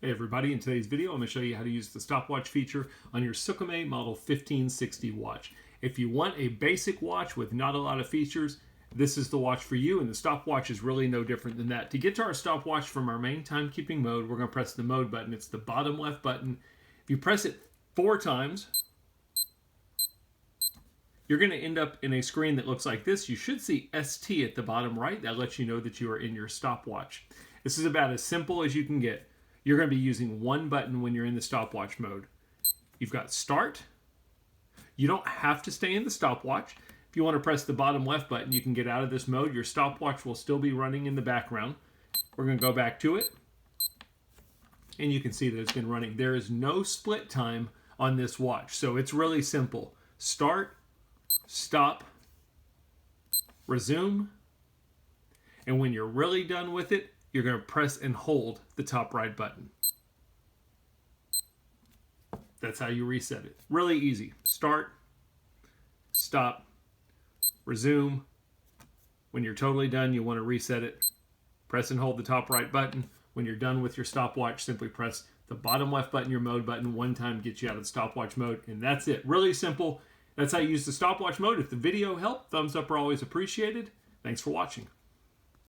Hey everybody, in today's video I'm going to show you how to use the stopwatch feature on your SKMEI Model 1560 watch. If you want a basic watch with not a lot of features, this is the watch for you, and the stopwatch is really no different than that. To get to our stopwatch from our main timekeeping mode, we're going to press the mode button. It's the bottom left button. If you press it 4 times, you're going to end up in a screen that looks like this. You should see ST at the bottom right. That lets you know that you are in your stopwatch. This is about as simple as you can get. You're going to be using one button when you're in the stopwatch mode. You've got start. You don't have to stay in the stopwatch. If you want to press the bottom left button, you can get out of this mode. Your stopwatch will still be running in the background. We're going to go back to it. And you can see that it's been running. There is no split time on this watch. So it's really simple. Start, stop, resume. And when you're really done with it, you're going to press and hold the top right button. That's how you reset it. Really easy. Start, stop, resume. When you're totally done, you want to reset it. Press and hold the top right button. When you're done with your stopwatch, simply press the bottom left button, your mode button, one time, gets you out of the stopwatch mode, and that's it. Really simple. That's how you use the stopwatch mode. If the video helped, thumbs up are always appreciated. Thanks for watching.